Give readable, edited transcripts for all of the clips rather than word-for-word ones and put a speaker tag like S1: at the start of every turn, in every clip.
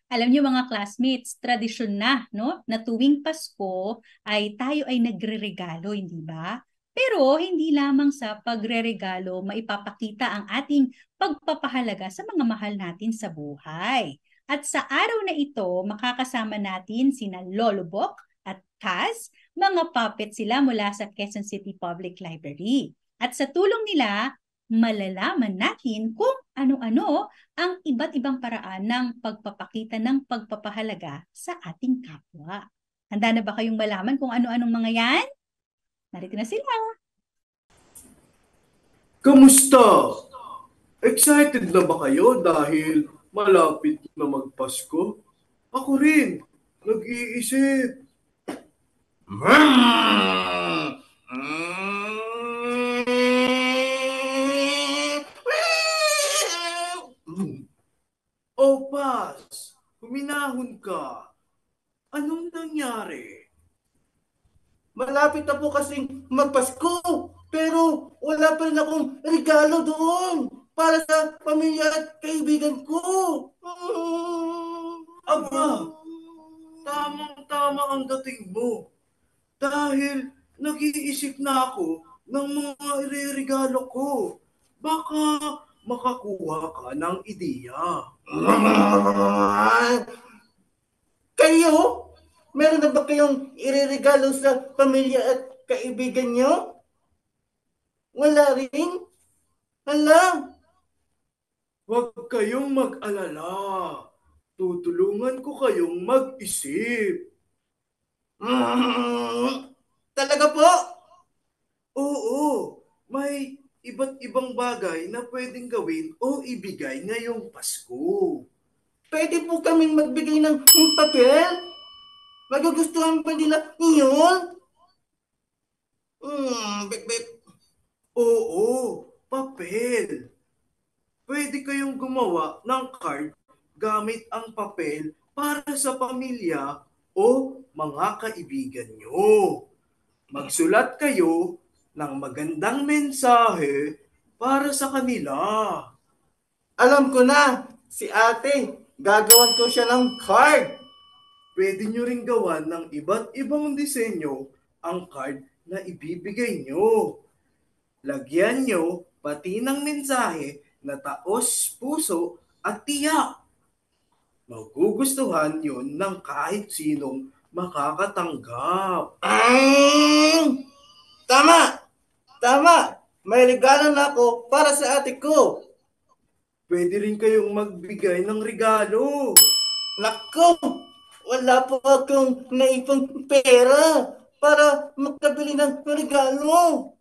S1: Alam niyo mga classmates, tradisyon na, no? Na tuwing Pasko ay tayo ay nagreregalo, hindi ba? Pero hindi lamang sa pagreregalo maipapakita ang ating pagpapahalaga sa mga mahal natin sa buhay. At sa araw na ito, makakasama natin sina Lolo Bok at Kaz, mga puppet sila mula sa Quezon City Public Library. At sa tulong nila, malalaman natin kung ano-ano ang iba't ibang paraan ng pagpapakita ng pagpapahalaga sa ating kapwa. Handa na ba kayong malaman kung ano-anong mga yan? Narito na sila.
S2: Kamusta? Excited na ba kayo dahil malapit na magpasko? Ako rin, nag-iisip. Oh, Paz, huminahon ka. Anong nangyari?
S3: Malapit na po kasing magpasko, pero wala pa rin akong regalo doon para sa pamilya at kaibigan ko.
S2: Aba, tamang-tama ang dating mo. Dahil nag-iisip na ako ng mga ireregalo ko. Baka makakuha ka ng ideya.
S3: Kayo? Meron na ba kayong ireregalo sa pamilya at kaibigan nyo? Wala rin? Hala,
S2: Huwag kayong mag-alala. Tutulungan ko kayong mag-isip.
S3: talaga po?
S2: Oo, may iba't ibang bagay na pwedeng gawin o ibigay ngayong Pasko.
S3: Pwede po kaming magbigay ng papel? Magugustuhan pa nila iyon? Bip bip.
S2: Oo, papel. Pwede kayong gumawa ng card gamit ang papel para sa pamilya o mga kaibigan nyo. Magsulat kayo ng magandang mensahe para sa kanila.
S3: Alam ko na, si ate, gagawan ko siya ng card.
S2: Pwede nyo ring gawan ng iba't ibang disenyo ang card na ibibigay nyo. Lagyan nyo pati ng mensahe na taos puso at tiyak. Magugustuhan yun ng kahit sinong makakatanggap.
S3: Tama! Tama! May regalo na ako para sa ate ko.
S2: Pwede rin kayong magbigay ng regalo.
S3: Naku! Wala po akong naipang pera para magkabili ng regalo.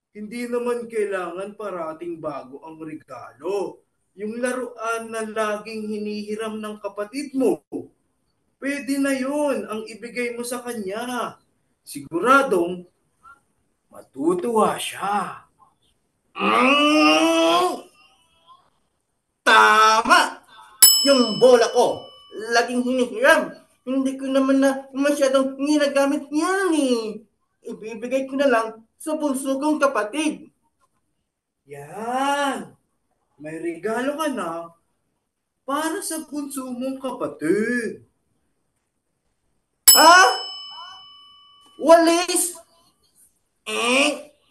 S2: Hindi naman kailangan parating bago ang regalo. Yung laruan na laging hinihiram ng kapatid mo, pwede na yun ang ibigay mo sa kanya. Siguradong matutuwa siya.
S3: Mm, tama! Yung bola ko, laging hinihiram. Hindi ko naman na masyadong ginagamit yan eh. Ibibigay ko na lang sa bunso kong kapatid.
S2: Yan! May regalo ka na para sa bunso mong kapatid.
S3: Ha? Walis?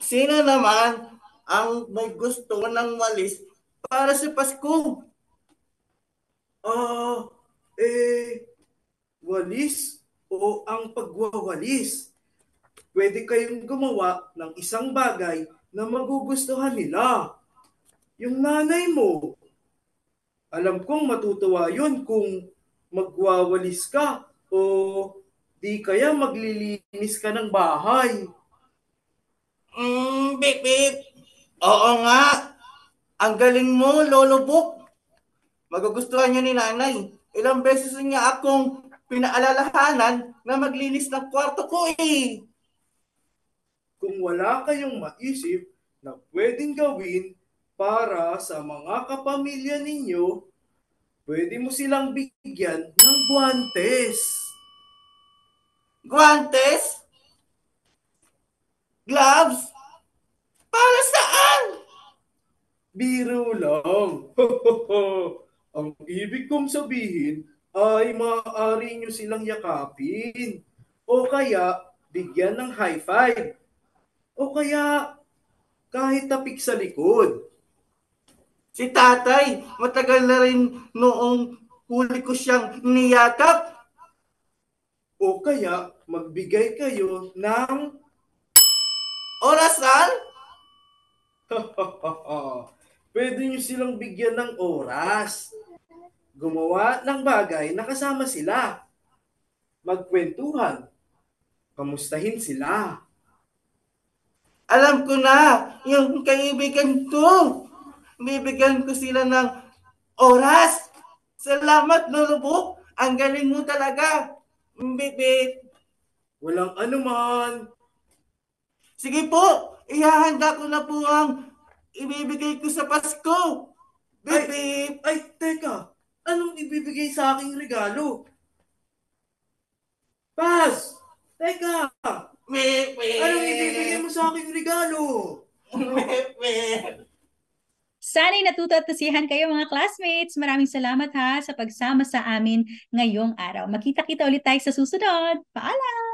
S3: Sino naman ang may gusto ng walis para sa Pasko?
S2: Ah, eh, walis o ang pagwawalis. Pwede kayong gumawa ng isang bagay na magugustuhan nila. Yung nanay mo, alam kong matutuwa yun kung magwawalis ka o di kaya maglilinis ka ng bahay.
S3: Bip bip. Oo nga. Ang galing mo, Lolo Book. Magugustuhan niyo ni nanay. Ilang beses niya akong pinaalalahanan na maglinis ng kwarto ko eh.
S2: Kung wala kayong maisip na pwedeng gawin para sa mga kapamilya ninyo, pwede mo silang bigyan ng guwantes.
S3: Guantes? Gloves? Para saan?
S2: Biro lang. Ang ibig kong sabihin, ay maaari nyo silang yakapin. O kaya bigyan ng high five. O kaya kahit tapik sa likod.
S3: Si tatay, matagal na rin noong huli ko siyang niyakap.
S2: O kaya magbigay kayo ng
S3: Orasan?
S2: pwede nyo silang bigyan ng oras. Gumawa ng bagay na kasama sila. Magkwentuhan. Kamustahin sila.
S3: Alam ko na, yung kaibigan ko. Bibigyan ko sila ng oras. Salamat, Lolo Book. Ang galing mo talaga. Bibit.
S2: Walang anuman.
S3: Sige po, ihahanda ko na po ang ibibigay ko sa Pasko. Bibit.
S2: Ay, teka. Anong ibibigay sa aking regalo? Paz! Teka!
S3: Bibit.
S2: Anong ibibigay mo sa aking regalo?
S3: Bibit.
S1: Sana'y natuto at nasiyahan kayo mga classmates. Maraming salamat ha sa pagsama sa amin ngayong araw. Makita-kita ulit tayo sa susunod. Paalam!